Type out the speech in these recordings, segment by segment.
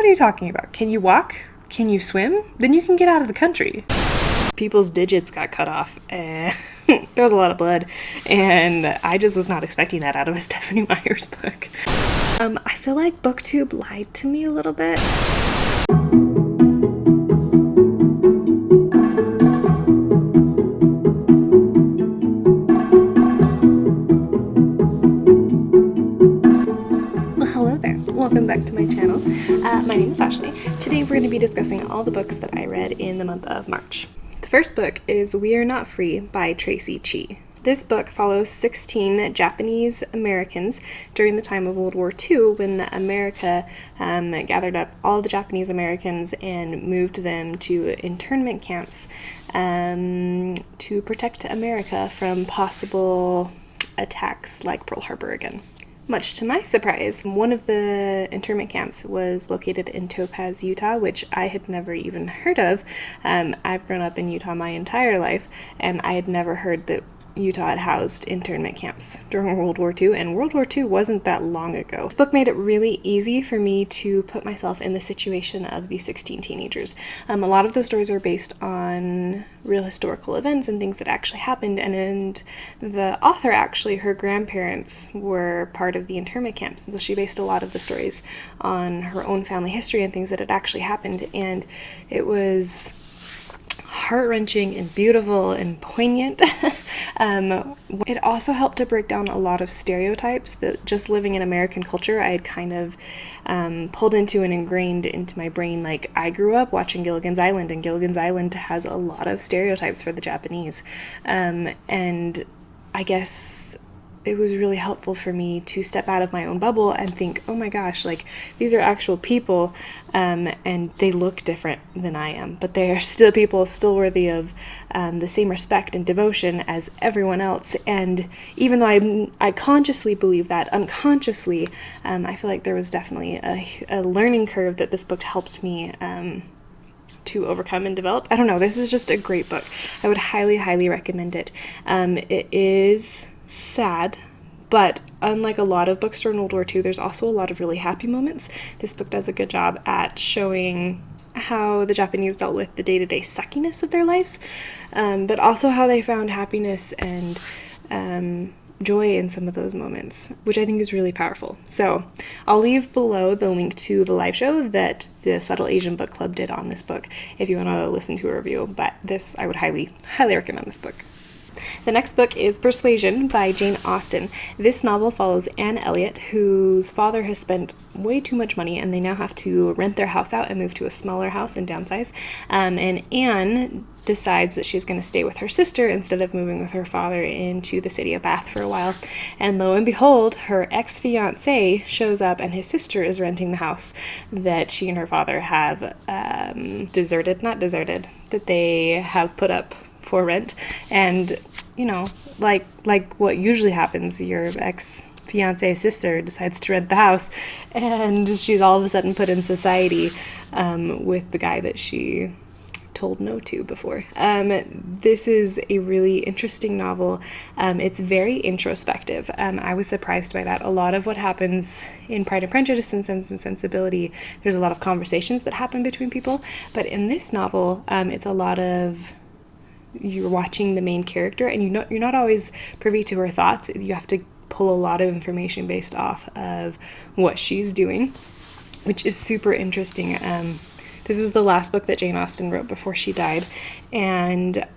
What are you talking about? Can you walk? Can you swim? Then you can get out of the country. People's digits got cut off, and there was a lot of blood, and I just was not expecting that out of a Stephanie Meyers book. I feel like BookTube lied to me a little bit. Hello there, welcome back to my channel. My name is Ashley. Today we're going to be discussing all the books that I read in the month of March. The first book is We Are Not Free by Traci Chee. This book follows 16 Japanese Americans during the time of World War II when America gathered up all the Japanese Americans and moved them to internment camps to protect America from possible attacks like Pearl Harbor again. Much to my surprise, one of the internment camps was located in Topaz, Utah, which I had never even heard of. I've grown up in Utah my entire life, and I had never heard that Utah had housed internment camps during World War II, and World War II wasn't that long ago. This book made it really easy for me to put myself in the situation of these 16 teenagers. A lot of the stories are based on real historical events and things that actually happened, and the author actually, her grandparents were part of the internment camps, and so she based a lot of the stories on her own family history and things that had actually happened, and it was heart-wrenching and beautiful and poignant. It also helped to break down a lot of stereotypes that just living in American culture I had kind of pulled into and ingrained into my brain. Like, I grew up watching Gilligan's Island, and Gilligan's Island has a lot of stereotypes for the Japanese, and I guess it was really helpful for me to step out of my own bubble and think, oh my gosh, like, these are actual people, and they look different than I am, but they are still people, still worthy of the same respect and devotion as everyone else. And even though I consciously believe that, unconsciously, I feel like there was definitely a learning curve that this book helped me to overcome and develop. I don't know, this is just a great book. I would highly, highly recommend it. It is sad, but unlike a lot of books during World War II, there's also a lot of really happy moments. This book does a good job at showing how the Japanese dealt with the day-to-day suckiness of their lives, but also how they found happiness and joy in some of those moments, which I think is really powerful. So I'll leave below the link to the live show that the Subtle Asian Book Club did on this book if you want to listen to a review, but this, I would highly, highly recommend this book. The next book is Persuasion by Jane Austen. This novel follows Anne Elliot, whose father has spent way too much money, and they now have to rent their house out and move to a smaller house and downsize. And Anne decides that she's going to stay with her sister instead of moving with her father into the city of Bath for a while. And lo and behold, her ex-fiancé shows up, and his sister is renting the house that she and her father have that they have put up for rent. And you know, like what usually happens, your ex-fiance's sister decides to rent the house, and she's all of a sudden put in society with the guy that she told no to before. This is a really interesting novel. It's very introspective. I was surprised by that. A lot of what happens in Pride and Prejudice and Sense and Sensibility, there's a lot of conversations that happen between people, but in this novel, it's a lot of you're watching the main character, and you're not always privy to her thoughts. You have to pull a lot of information based off of what she's doing, which is super interesting. This was the last book that Jane Austen wrote before she died, and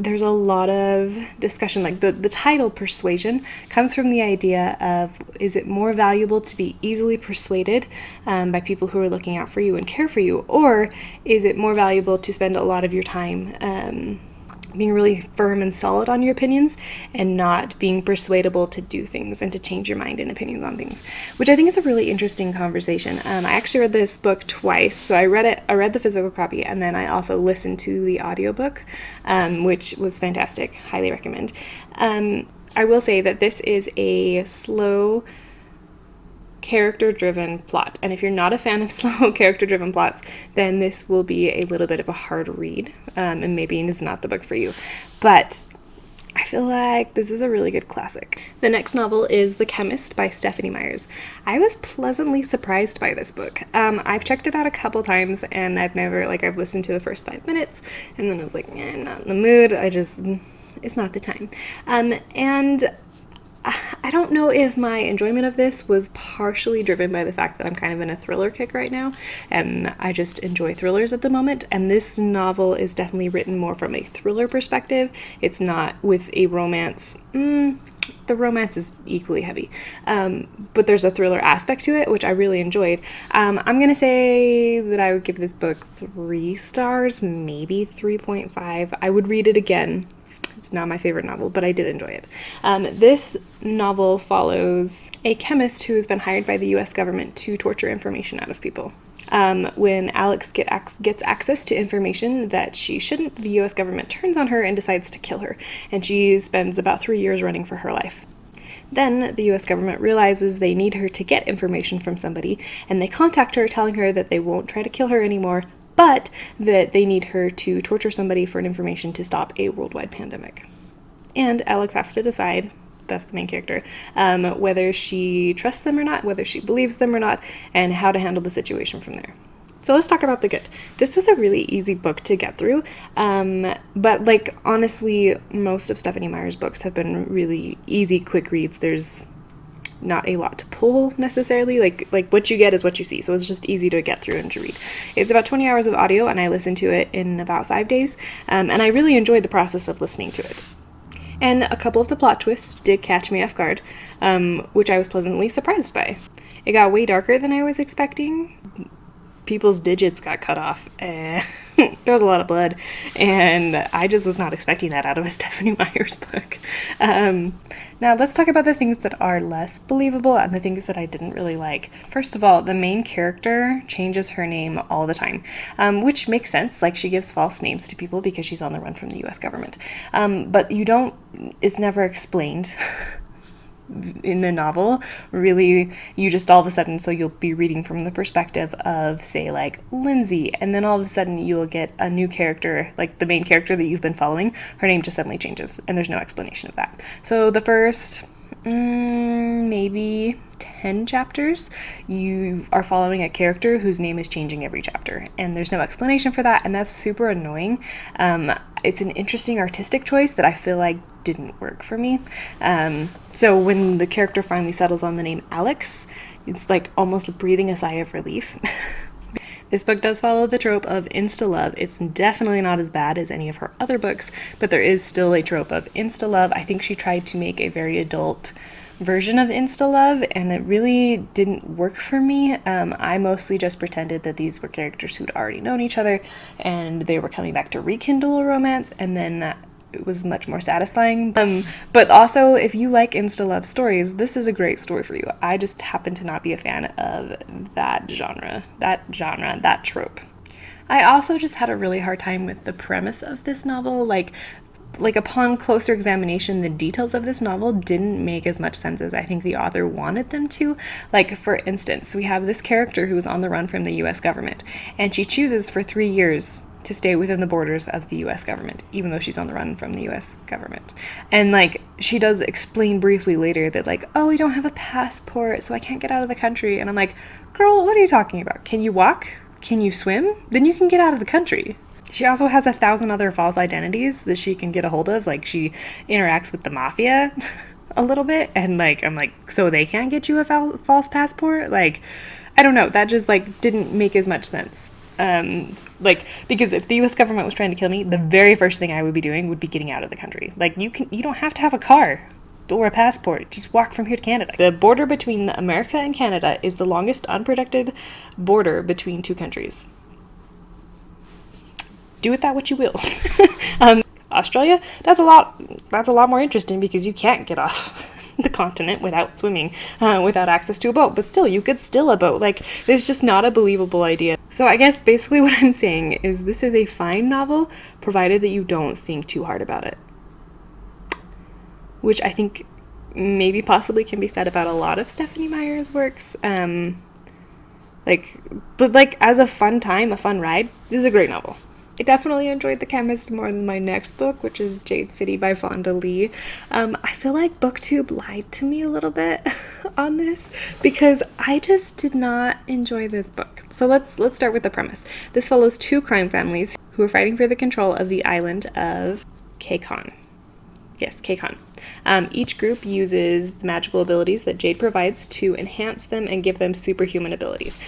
there's a lot of discussion. Like the title Persuasion comes from the idea of, is it more valuable to be easily persuaded by people who are looking out for you and care for you, or is it more valuable to spend a lot of your time being really firm and solid on your opinions and not being persuadable to do things and to change your mind and opinions on things, which I think is a really interesting conversation. I actually read this book twice. So I read the physical copy, and then I also listened to the audiobook, which was fantastic. Highly recommend. I will say that this is a slow, character-driven plot, and if you're not a fan of slow character-driven plots, then this will be a little bit of a hard read, and maybe it is not the book for you. But I feel like this is a really good classic. The next novel is The Chemist by Stephanie Meyers. I was pleasantly surprised by this book. I've checked it out a couple times and I've listened to the first 5 minutes and then I was like, I'm not in the mood. It's not the time. And I don't know if my enjoyment of this was partially driven by the fact that I'm kind of in a thriller kick right now, and I just enjoy thrillers at the moment, and this novel is definitely written more from a thriller perspective. It's not with a romance. The romance is equally heavy, but there's a thriller aspect to it, which I really enjoyed. I'm going to say that I would give this book 3 stars, maybe 3.5. I would read it again. It's not my favorite novel, but I did enjoy it. This novel follows a chemist who has been hired by the U.S. government to torture information out of people. When Alex gets access to information that she shouldn't, the U.S. government turns on her and decides to kill her, and she spends about 3 years running for her life. Then the U.S. government realizes they need her to get information from somebody, and they contact her telling her that they won't try to kill her anymore, but that they need her to torture somebody for information to stop a worldwide pandemic. And Alex has to decide, that's the main character, whether she trusts them or not, whether she believes them or not, and how to handle the situation from there. So let's talk about the good. This was a really easy book to get through, but honestly, most of Stephanie Meyers' books have been really easy, quick reads. There's not a lot to pull necessarily, like what you get is what you see, so it's just easy to get through and to read. It's about 20 hours of audio, and I listened to it in about 5 days, and I really enjoyed the process of listening to it. And a couple of the plot twists did catch me off guard, which I was pleasantly surprised by. It got way darker than I was expecting. People's digits got cut off. There was a lot of blood, and I just was not expecting that out of a Stephanie Meyers book. Now let's talk about the things that are less believable and the things that I didn't really like. First of all, the main character changes her name all the time, which makes sense. Like, she gives false names to people because she's on the run from the U.S. government. But it's never explained. In the novel, really, you just all of a sudden, so you'll be reading from the perspective of, say, like Lindsay, and then all of a sudden you'll get a new character, like the main character that you've been following, her name just suddenly changes, and there's no explanation of that. So the first maybe 10 chapters, you are following a character whose name is changing every chapter, and there's no explanation for that, and that's super annoying. It's an interesting artistic choice that I feel like didn't work for me. So when the character finally settles on the name Alex, it's like almost breathing a sigh of relief. This book does follow the trope of insta-love. It's definitely not as bad as any of her other books, but there is still a trope of insta-love. I think she tried to make a very adult version of insta-love, and it really didn't work for me. I mostly just pretended that these were characters who'd already known each other, and they were coming back to rekindle a romance, and then it was much more satisfying. But also, if you like insta-love stories, this is a great story for you. I just happen to not be a fan of that trope. I also just had a really hard time with the premise of this novel. Like upon closer examination, the details of this novel didn't make as much sense as I think the author wanted them to. Like, for instance, we have this character who's on the run from the U.S. government, and she chooses for 3 years to stay within the borders of the U.S. government, even though she's on the run from the U.S. government. And, like, she does explain briefly later that, like, oh, we don't have a passport, so I can't get out of the country. And I'm like, girl, what are you talking about? Can you walk? Can you swim? Then you can get out of the country. She also has 1,000 other false identities that she can get a hold of. Like, she interacts with the mafia a little bit, and, like, I'm like, so they can't get you a false passport? Like, I don't know. That just, like, didn't make as much sense. Because if the U.S. government was trying to kill me, the very first thing I would be doing would be getting out of the country. Like, you don't have to have a car or a passport. Just walk from here to Canada. The border between America and Canada is the longest unprotected border between two countries. Do with that what you will. Australia, that's a lot more interesting because you can't get off the continent without swimming, without access to a boat. But still, you could steal a boat. Like, there's just not a believable idea. So I guess basically what I'm saying is this is a fine novel, provided that you don't think too hard about it. Which I think maybe possibly can be said about a lot of Stephanie Meyers' works. But as a fun time, a fun ride, this is a great novel. I definitely enjoyed The Chemist more than my next book, which is Jade City by Fonda. I feel like BookTube lied to me a little bit on this because I just did not enjoy this book. So let's start with the premise. This follows two crime families who are fighting for the control of the island of Kekon. Yes, Kekon. Each group uses the magical abilities that Jade provides to enhance them and give them superhuman abilities.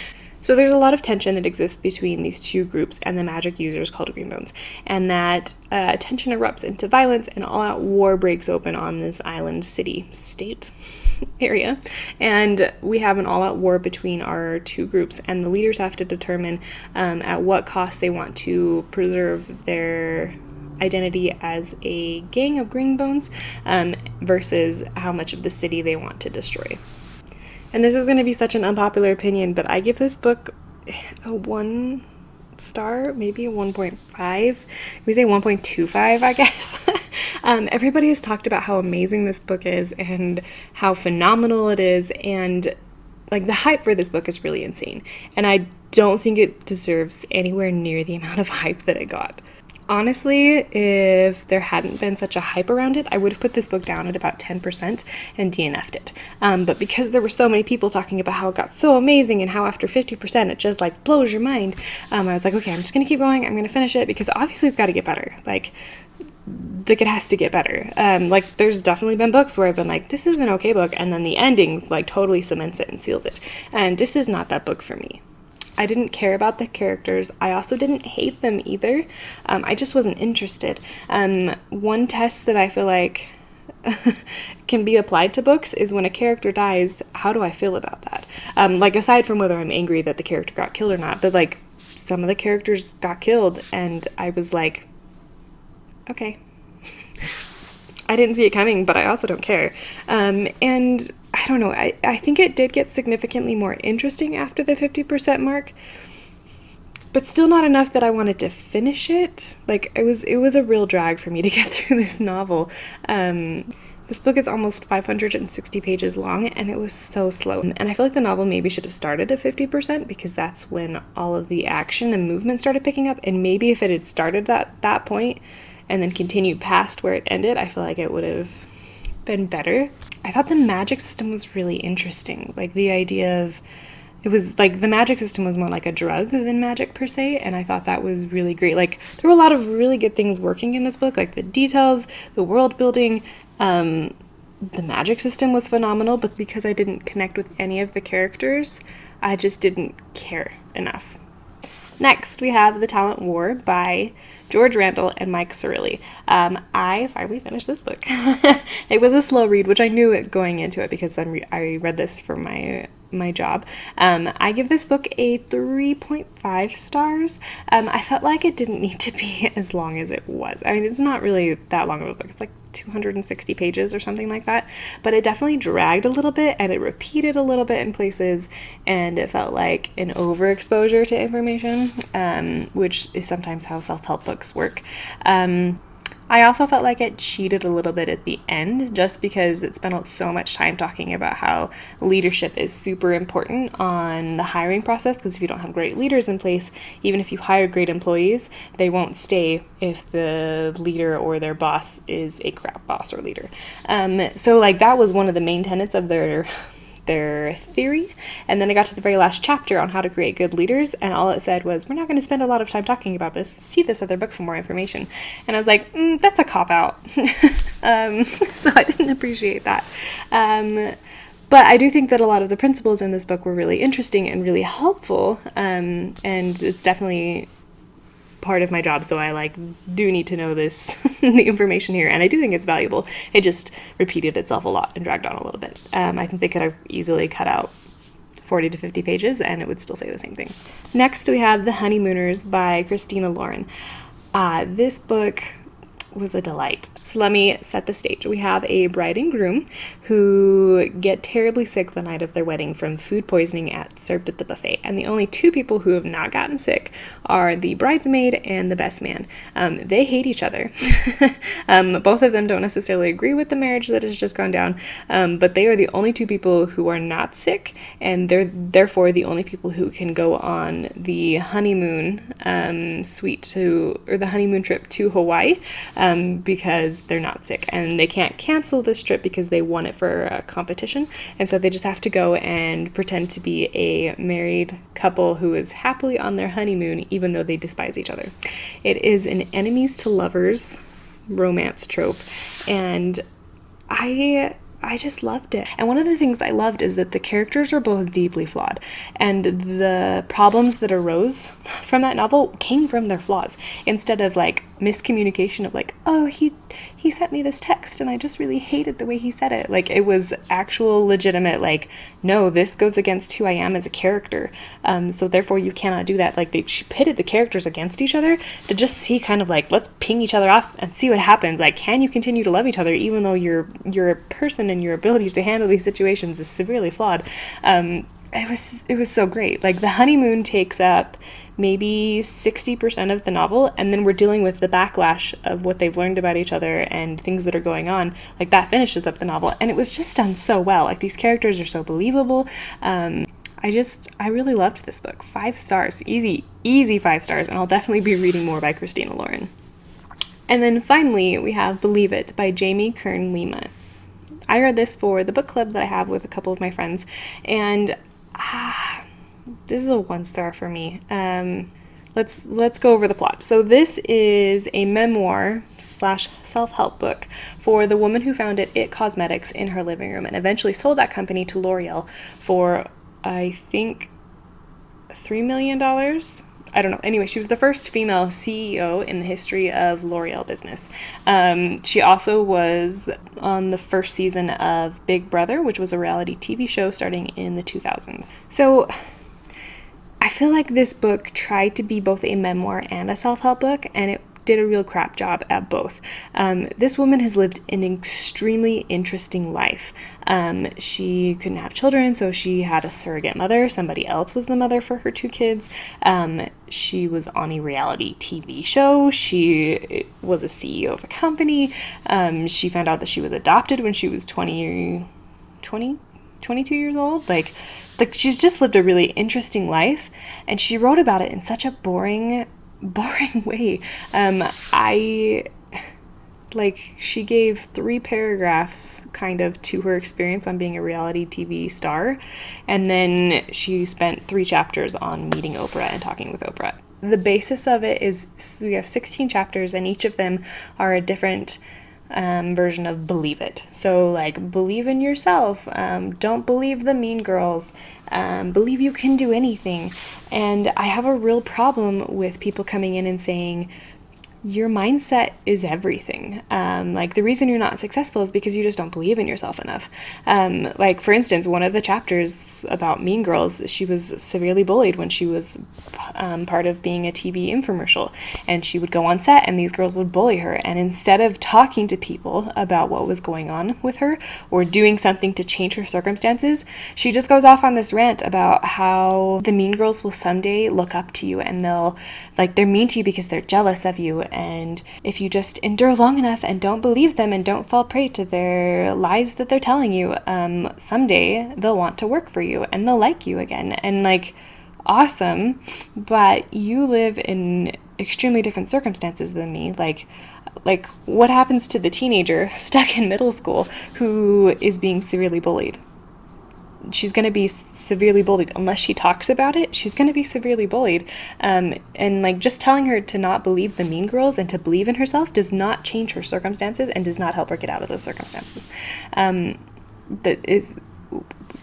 So there's a lot of tension that exists between these two groups and the magic users called Greenbones, and that tension erupts into violence and all-out war breaks open on this island state area, and we have an all-out war between our two groups, and the leaders have to determine at what cost they want to preserve their identity as a gang of Greenbones versus how much of the city they want to destroy. And this is going to be such an unpopular opinion, but I give this book a 1 star, maybe a 1.5. We say 1.25, I guess. Everybody has talked about how amazing this book is and how phenomenal it is, and like the hype for this book is really insane. And I don't think it deserves anywhere near the amount of hype that it got. Honestly, if there hadn't been such a hype around it, I would have put this book down at about 10% and DNF'd it. But because there were so many people talking about how it got so amazing and how after 50% it just like blows your mind, I was like, okay, I'm just gonna keep going. I'm gonna finish it because obviously it's got to get better. Like it has to get better. Like there's definitely been books where I've been like, this is an okay book, and then the ending like totally cements it and seals it. And this is not that book for me. I didn't care about the characters. I also didn't hate them either. I just wasn't interested. One test that I feel like can be applied to books is when a character dies, how do I feel about that? Like aside from whether I'm angry that the character got killed or not, but like some of the characters got killed and I was like, okay. I didn't see it coming, but I also don't care. And I don't know, I think it did get significantly more interesting after the 50% mark, but still not enough that I wanted to finish it. Like it was a real drag for me to get through this novel. This book is almost 560 pages long, and it was so slow. And I feel like the novel maybe should have started at 50% because that's when all of the action and movement started picking up, and maybe if it had started at that point and then continued past where it ended, I feel like it would have been better. I thought the magic system was really interesting. Like the idea of, it was like the magic system was more like a drug than magic per se, and I thought that was really great. Like there were a lot of really good things working in this book, like the details, the world building, the magic system was phenomenal, but because I didn't connect with any of the characters, I just didn't care enough. Next, we have The Talent War by George Rrandle and Mike Sarraille. I finally finished this book. It was a slow read, which I knew it going into it because I read this for my job. I give this book a 3.5 stars. I felt like it didn't need to be as long as it was. I mean, it's not really that long of a book. It's like 260 pages or something like that, but it definitely dragged a little bit and it repeated a little bit in places, and it felt like an overexposure to information, which is sometimes how self-help books work. I also felt like it cheated a little bit at the end just because it spent so much time talking about how leadership is super important on the hiring process, because if you don't have great leaders in place, even if you hire great employees, they won't stay if the leader or their boss is a crap boss or leader. So like that was one of the main tenets of their theory, and then I got to the very last chapter on how to create good leaders, and all it said was, we're not going to spend a lot of time talking about this, see this other book for more information. And I was like, that's a cop-out. So I didn't appreciate that. But I do think that a lot of the principles in this book were really interesting and really helpful, and it's definitely part of my job, so I do need to know this the information here, and I do think it's valuable. It just repeated itself a lot and dragged on a little bit. I think they could have easily cut out 40 to 50 pages and it would still say the same thing. Next we have The Honeymooners by Christina Lauren. This book was a delight. So let me set the stage. We have a bride and groom who get terribly sick the night of their wedding from food poisoning served at the buffet. And the only two people who have not gotten sick are the bridesmaid and the best man. They hate each other. Both of them don't necessarily agree with the marriage that has just gone down, but they are the only two people who are not sick, and they're therefore the only people who can go on the honeymoon the honeymoon trip to Hawaii, because they're not sick, and they can't cancel this trip because they won it for a competition, and so they just have to go and pretend to be a married couple who is happily on their honeymoon even though they despise each other. It is an enemies to lovers romance trope, and I just loved it. And one of the things I loved is that the characters are both deeply flawed, and the problems that arose from that novel came from their flaws, instead of like miscommunication of like, oh, he sent me this text and I just really hated the way he said it. Like, it was actual legitimate, like, no, this goes against who I am as a character, so therefore you cannot do that. Like, she pitted the characters against each other to just see kind of like, let's ping each other off and see what happens. Like, can you continue to love each other even though you're a person and your ability to handle these situations is severely flawed? It was so great. Like, the honeymoon takes up maybe 60% of the novel, and then we're dealing with the backlash of what they've learned about each other and things that are going on. Like, that finishes up the novel, and it was just done so well. Like, these characters are so believable. I really loved this book. 5 stars. Easy 5 stars, and I'll definitely be reading more by Christina Lauren. And then finally, we have Believe It by Jamie Kern Lima. I read this for the book club that I have with a couple of my friends, and this is a 1 star for me. Let's go over the plot. So this is a memoir / self-help book for the woman who founded It Cosmetics in her living room and eventually sold that company to L'Oreal for, I think, $3 million. I don't know. Anyway, she was the first female CEO in the history of L'Oreal business. She also was on the first season of Big Brother, which was a reality TV show starting in the 2000s. So I feel like this book tried to be both a memoir and a self-help book, and it did a real crap job at both. This woman has lived an extremely interesting life. She couldn't have children, so she had a surrogate mother. Somebody else was the mother for her 2 kids. She was on a reality TV show. She was a CEO of a company. She found out that she was adopted when she was 22 years old. Like she's just lived a really interesting life, and she wrote about it in such a boring way. She gave 3 paragraphs kind of to her experience on being a reality TV star, and then she spent 3 chapters on meeting Oprah and talking with Oprah. The basis of it is we have 16 chapters, and each of them are a different version of Believe It. So, like, believe in yourself, don't believe the mean girls, believe you can do anything. And I have a real problem with people coming in and saying, your mindset is everything. The reason you're not successful is because you just don't believe in yourself enough. For instance, one of the chapters about Mean Girls, she was severely bullied when she was part of being a TV infomercial, and she would go on set and these girls would bully her, and instead of talking to people about what was going on with her or doing something to change her circumstances, she just goes off on this rant about how the mean girls will someday look up to you, and they're mean to you because they're jealous of you, and if you just endure long enough and don't believe them and don't fall prey to their lies that they're telling you, someday they'll want to work for you and they'll like you again. And awesome, but you live in extremely different circumstances than me. Like what happens to the teenager stuck in middle school who is being severely bullied? She's going to be severely bullied unless she talks about it. She's going to be severely bullied. And just telling her to not believe the mean girls and to believe in herself does not change her circumstances and does not help her get out of those circumstances. That is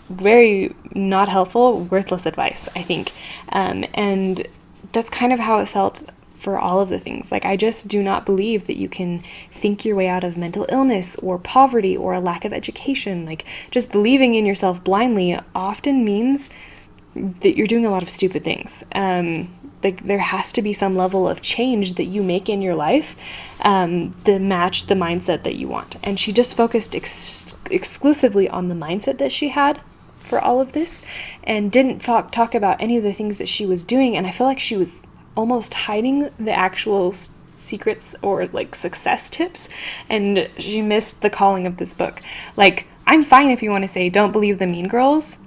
very not helpful, worthless advice, I think. And that's kind of how it felt for all of the things. I just do not believe that you can think your way out of mental illness or poverty or a lack of education. Just believing in yourself blindly often means that you're doing a lot of stupid things. Like, there has to be some level of change that you make in your life to match the mindset that you want. And she just focused exclusively on the mindset that she had for all of this, and didn't talk about any of the things that she was doing. And I feel like she was almost hiding the actual secrets or like success tips, and she missed the calling of this book. Like, I'm fine if you want to say don't believe the mean girls,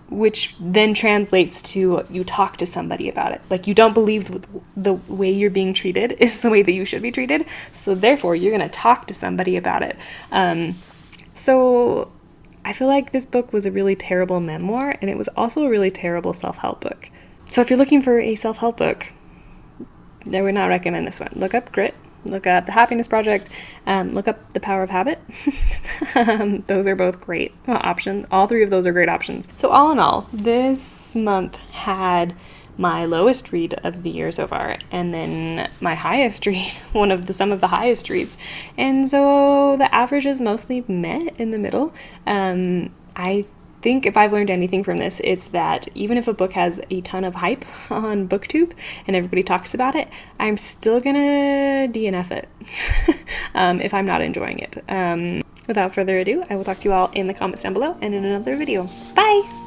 which then translates to you talk to somebody about it. Like, you don't believe the way you're being treated is the way that you should be treated, so therefore you're going to talk to somebody about it. So I feel like this book was a really terrible memoir, and it was also a really terrible self-help book. So if you're looking for a self-help book, I would not recommend this one. Look up Grit, look up The Happiness Project, look up The Power of Habit. Those are both great options. All three of those are great options. So all in all, this month had my lowest read of the year so far, and then my highest read, some of the highest reads. And so the average is mostly met in the middle. I think if I've learned anything from this, it's that even if a book has a ton of hype on BookTube and everybody talks about it, I'm still gonna DNF it if I'm not enjoying it. Without further ado, I will talk to you all in the comments down below and in another video. Bye!